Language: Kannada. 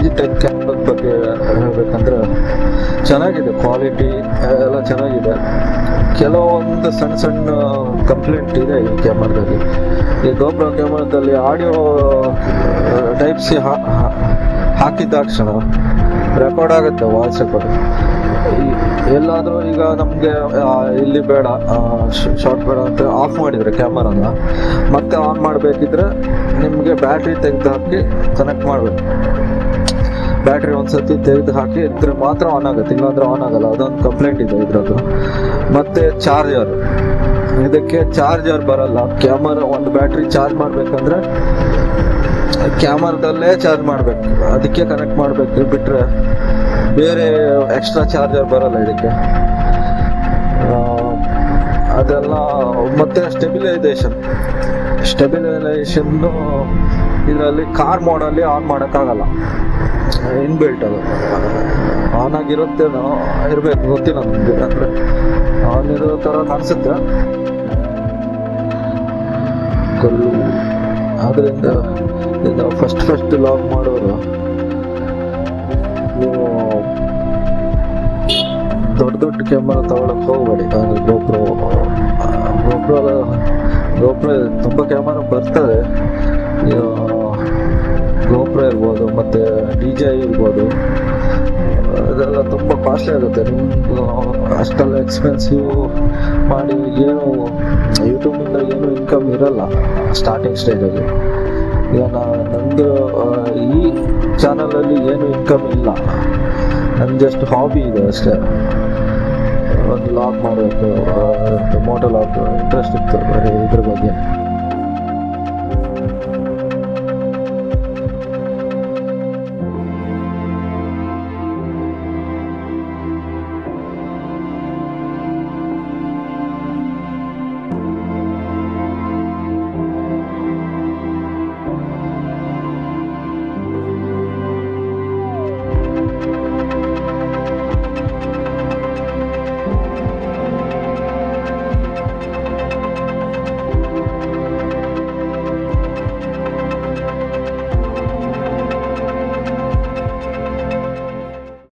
G10 ಕ್ಯಾಮ್ರಾ ಬಗ್ಗೆ ಹೇಳ್ಬೇಕಂದ್ರೆ ಚೆನ್ನಾಗಿದೆ, ಕ್ವಾಲಿಟಿ ಎಲ್ಲ ಚೆನ್ನಾಗಿದೆ. ಕೆಲವೊಂದು ಸಣ್ಣ ಕಂಪ್ಲೇಂಟ್ ಇದೆ ಈ ಕ್ಯಾಮ್ರಾದಲ್ಲಿ. ಈ GoPro ಕ್ಯಾಮ್ರಾದಲ್ಲಿ ಆಡಿಯೋ ಟೈಪ್ ಸಿ ಹಾಕಿದ ತಕ್ಷಣ ರೆಕಾರ್ಡ್ ಆಗುತ್ತೆ, ವಾಯ್ಸ್ ರೆಕಾರ್ಡ್. ಎಲ್ಲಾದರೂ ಈಗ ನಮಗೆ ಇಲ್ಲಿ ಬೇಡ, ಶಾರ್ಟ್ ಬೇಡ ಅಂತ ಆಫ್ ಮಾಡಿದರೆ ಕ್ಯಾಮರಾನ ಮತ್ತೆ ಆನ್ ಮಾಡಬೇಕಿದ್ರೆ ನಿಮಗೆ ಬ್ಯಾಟ್ರಿ ತೆಗೆದು ಹಾಕಿ ಕನೆಕ್ಟ್ ಮಾಡಬೇಕು. ಬ್ಯಾಟ್ರಿ ಒಂದ್ಸತಿ ತೆಗೆದು ಹಾಕಿ ಇದ್ರೆ ಮಾತ್ರ ಆನ್ ಆಗುತ್ತೆ, ಇಲ್ಲಾಂದ್ರೆ ಆನ್ ಆಗಲ್ಲ. ಅದೊಂದು ಕಂಪ್ಲೇಂಟ್ ಇದೆ ಇದ್ರದ್ದು. ಮತ್ತೆ ಚಾರ್ಜರ್, ಇದಕ್ಕೆ ಚಾರ್ಜರ್ ಬರಲ್ಲ. ಕ್ಯಾಮರಾ ಒಂದು ಬ್ಯಾಟ್ರಿ ಚಾರ್ಜ್ ಮಾಡ್ಬೇಕಂದ್ರೆ ಕ್ಯಾಮರಾದಲ್ಲೇ ಚಾರ್ಜ್ ಮಾಡಬೇಕು, ಅದಕ್ಕೆ ಕನೆಕ್ಟ್ ಮಾಡಬೇಕು. ಬಿಟ್ಟರೆ ಬೇರೆ ಎಕ್ಸ್ಟ್ರಾ ಚಾರ್ಜರ್ ಬರಲ್ಲ ಇದಕ್ಕೆ. ಅದೆಲ್ಲ. ಮತ್ತೆ ಸ್ಟೆಬಿಲೈಸೇಷನ್ನು ಇದರಲ್ಲಿ ಕಾರ್ ಮೋಡಲ್ಲಿ ಆನ್ ಮಾಡೋಕ್ಕಾಗಲ್ಲ, ಇನ್ಬಿಲ್ಟ್ ಅದು. ಆನ್ ಆಗಿರುತ್ತೆ, ಇರಬೇಕು, ಗೊತ್ತಿಲ್ಲ ನಮಗೆ. ಅಂದರೆ ಆನ್ ಇರೋ ಥರ ಕಾಣಿಸುತ್ತೆ ಕಲ್ಲು. ಆದ್ದರಿಂದ ಫಸ್ಟ್ ಲಾಗ್ ಮಾಡೋರು ನೀವು ದೊಡ್ಡ ಕ್ಯಾಮರಾ ತಗೊಳಕ್ ಹೋಗ್ಬೇಡಿ. GoPro ತುಂಬ ಕ್ಯಾಮರಾ ಬರ್ತದೆ. GoPro ಇರ್ಬೋದು, ಮತ್ತು DJI ಇರ್ಬೋದು. ಅದೆಲ್ಲ ತುಂಬ ಕಾಸ್ಟ್ಲಿ ಆಗುತ್ತೆ. ನಿಮ್ಗೆ ಅಷ್ಟೆಲ್ಲ ಎಕ್ಸ್ಪೆನ್ಸಿವ್ ಮಾಡಿ ಏನು ಯೂಟ್ಯೂಬಿಂದ ಏನು ಇನ್ಕಮ್ ಇರಲ್ಲ ಸ್ಟಾರ್ಟಿಂಗ್ ಸ್ಟೇಜಲ್ಲಿ. ಈಗ ನಂದು ಈ ಚಾನಲಲ್ಲಿ ಏನು ಇನ್ಕಮ್ ಇಲ್ಲ, ನನ್ನ ಜಸ್ಟ್ ಹಾಬಿ ಇದೆ ಅಷ್ಟೇ. ಒಂದು ಲಾಗ್ ಮಾಡಬೇಕು, ಮೋಟೋ ಲಾಗ್ ಇಂಟ್ರೆಸ್ಟ್ ಇತ್ತು ಇದ್ರ ಬಗ್ಗೆ.